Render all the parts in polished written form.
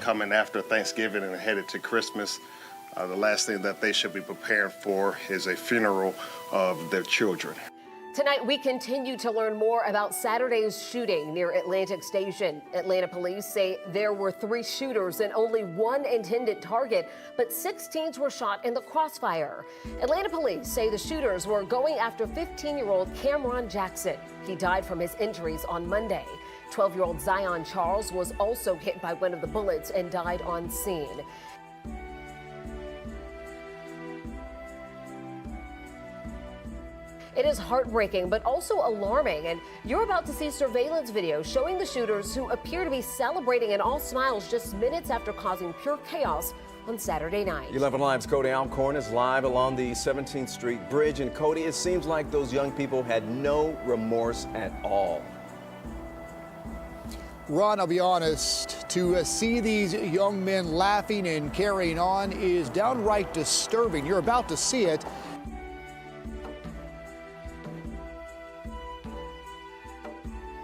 coming after Thanksgiving and headed to Christmas. The last thing that they should be preparing for is a funeral of their children. Tonight, we continue to learn more about Saturday's shooting near Atlantic Station. Atlanta police say there were 3 shooters and only 1 intended target, but 6 teens were shot in the crossfire. Atlanta police say the shooters were going after 15-year-old Cameron Jackson. He died from his injuries on Monday. 12-year-old Zion Charles was also hit by one of the bullets and died on scene. It is heartbreaking, but also alarming, and you're about to see surveillance video showing the shooters who appear to be celebrating and all smiles just minutes after causing pure chaos on Saturday night. 11 Live's Cody Alcorn is live along the 17th Street Bridge, and Cody, it seems like those young people had no remorse at all. Ron, I'll be honest, to see these young men laughing and carrying on is downright disturbing. You're about to see it.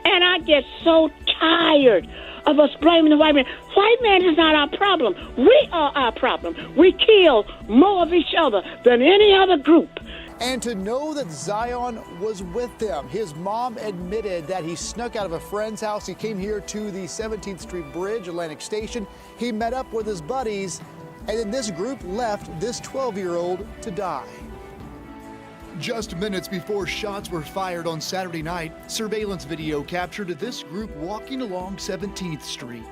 And I get so tired of us blaming the white man. White man is not our problem. We are our problem. We kill more of each other than any other group. And to know that Zion was with them. His mom admitted that he snuck out of a friend's house. He came here to the 17th Street Bridge, Atlantic Station. He met up with his buddies, and then this group left this 12-year-old to die. Just minutes before shots were fired on Saturday night, surveillance video captured this group walking along 17th Street.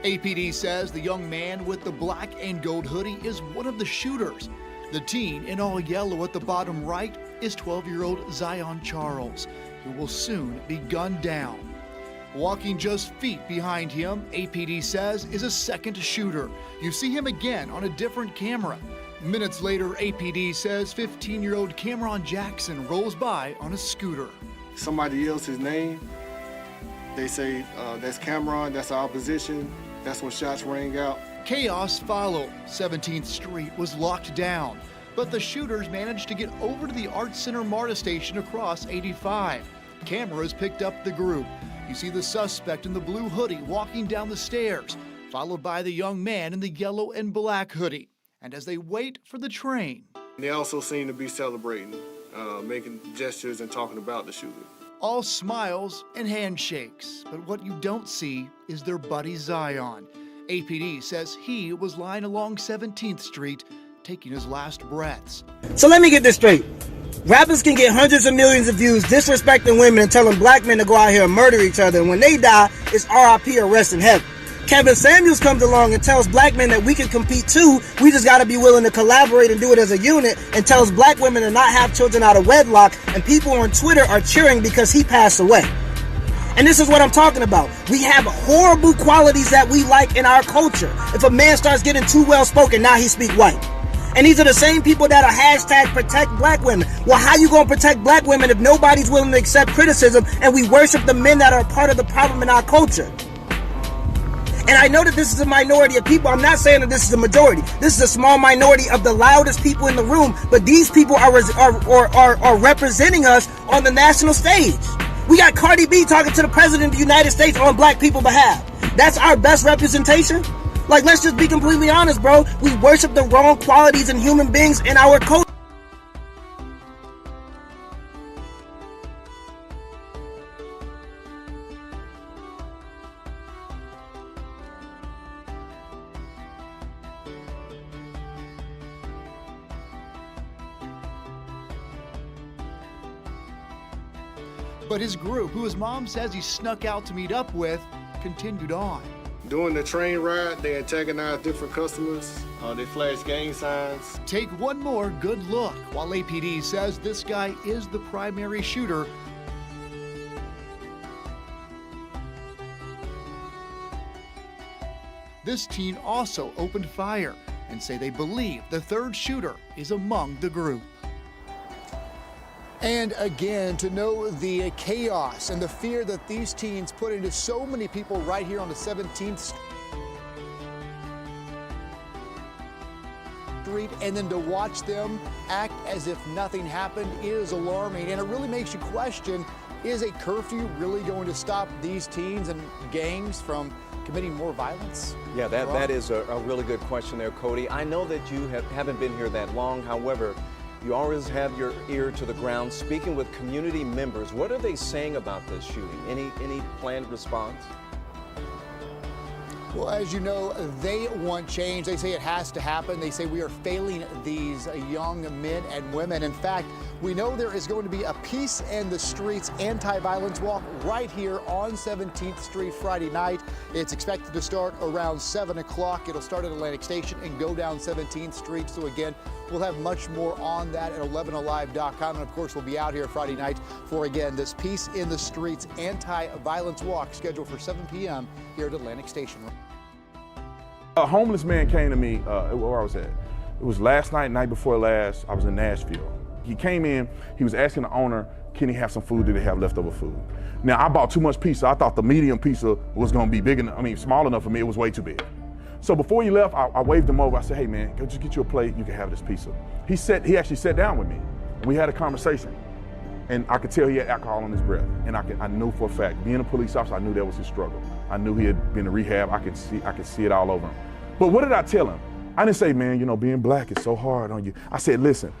APD says the young man with the black and gold hoodie is one of the shooters. The teen in all yellow at the bottom right is 12-year-old Zion Charles, who will soon be gunned down. Walking just feet behind him, APD says, is a second shooter. You see him again on a different camera. Minutes later, APD says 15-year-old Cameron Jackson rolls by on a scooter. Somebody yells his name. They say, that's Cameron, that's our position. That's when shots rang out. Chaos followed. 17th Street was locked down, but the shooters managed to get over to the Arts Center MARTA station across 85. Cameras picked up the group. You see the suspect in the blue hoodie walking down the stairs, followed by the young man in the yellow and black hoodie. And as they wait for the train, they also seem to be celebrating, making gestures and talking about the shooting. All smiles and handshakes, but what you don't see is their buddy Zion. APD says he was lying along 17th Street, taking his last breaths. So let me get this straight. Rappers can get hundreds of millions of views disrespecting women and telling black men to go out here and murder each other, and when they die, it's RIP or rest in heaven. Kevin Samuels comes along and tells black men that we can compete too, we just gotta be willing to collaborate and do it as a unit, and tells black women to not have children out of wedlock, and people on Twitter are cheering because he passed away. And this is what I'm talking about. We have horrible qualities that we like in our culture. If a man starts getting too well spoken, now he speak white. And these are the same people that are hashtag protect black women. Well, how you gonna protect black women if nobody's willing to accept criticism and we worship the men that are part of the problem in our culture? And I know that this is a minority of people. I'm not saying that this is a majority. This is a small minority of the loudest people in the room, but these people are representing us on the national stage. We got Cardi B talking to the president of the United States on black people's behalf. That's our best representation? Like, let's just be completely honest, bro. We worship the wrong qualities in human beings in our culture. But his group, who his mom says he snuck out to meet up with, continued on. During the train ride, they antagonized different customers. They flashed gang signs. Take one more good look. While APD says this guy is the primary shooter, this teen also opened fire and say they believe the third shooter is among the group. And again, to know the chaos and the fear that these teens put into so many people right here on the 17th Street, and then to watch them act as if nothing happened is alarming. And it really makes you question, is a curfew really going to stop these teens and gangs from committing more violence? Yeah, that is a really good question there, Cody. I know that you haven't been here that long. However, you always have your ear to the ground. Speaking with community members, what are they saying about this shooting? Any planned response? Well, as you know, they want change. They say it has to happen. They say we are failing these young men and women. In fact, we know there is going to be a Peace in the Streets anti-violence walk right here on 17th Street Friday night. It's expected to start around 7 o'clock. It'll start at Atlantic Station and go down 17th Street. So again, we'll have much more on that at 11alive.com. And of course, we'll be out here Friday night for, again, this Peace in the Streets anti-violence walk scheduled for 7 p.m. here at Atlantic Station. A homeless man came to me where I was at. It was last night before last. I was in Nashville. He came in, he was asking the owner, can he have some food? Did they have leftover food? Now, I bought too much pizza. I thought the medium pizza was gonna be big enough, small enough for me. It was way too big. So before he left, I waved him over. I said, hey man, go just get you a plate. You can have this pizza. He actually sat down with me. We had a conversation. And I could tell he had alcohol in his breath. And I knew for a fact, being a police officer, I knew that was his struggle. I knew he had been to rehab. I could see it all over him. But what did I tell him? I didn't say, man, being black is so hard on you. I said, listen,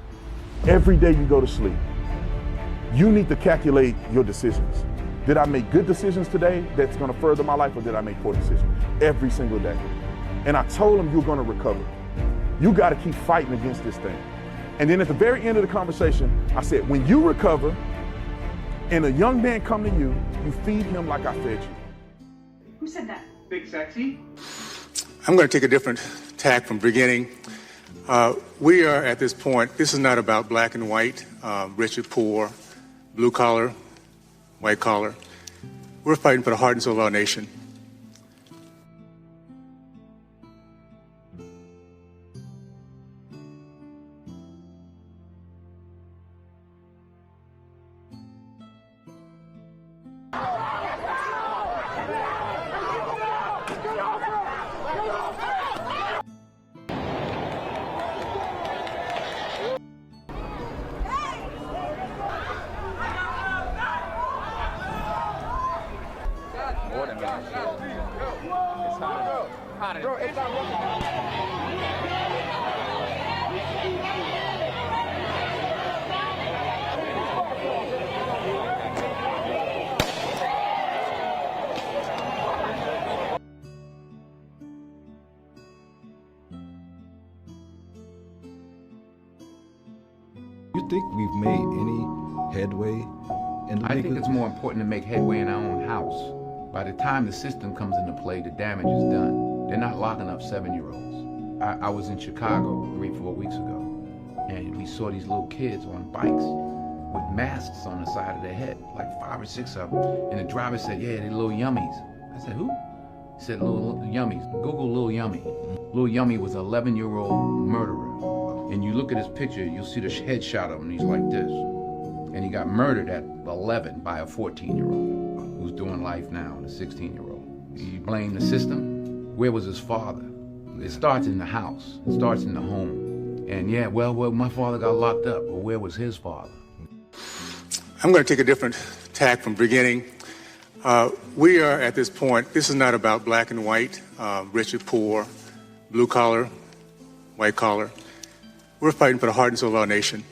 every day you go to sleep, you need to calculate your decisions. Did I make good decisions today that's gonna further my life, or did I make poor decisions? Every single day. And I told him, you're gonna recover. You gotta keep fighting against this thing. And then at the very end of the conversation, I said, when you recover and a young man come to you, you feed him like I fed you. Who said that? Big Sexy? I'm going to take a different tack from beginning. We are at this point, this is not about black and white, rich or poor, blue collar, white collar. We're fighting for the heart and soul of our nation. You think we've made any headway in the I think it's more important to make headway in our own house. By the time the system comes into play, the damage is done. They're not locking up 7-year-olds. I was in Chicago 3-4 weeks ago, and we saw these little kids on bikes with masks on the side of their head, like 5 or 6 of them. And the driver said, yeah, they're little yummies. I said, who? He said, little yummies. Google Lil Yummy. Lil Yummy was an 11-year-old murderer. And you look at his picture, you'll see the headshot of him, and he's like this. And he got murdered at 11 by a 14-year-old who's doing life now, and a 16-year-old. You blame the system? Where was his father? It starts in the house. It starts in the home. And yeah, well, my father got locked up. Well, where was his father? I'm going to take a different tack from beginning. We are at this point, this is not about black and white, rich or poor, blue collar, white collar. We're fighting for the heart and soul of our nation.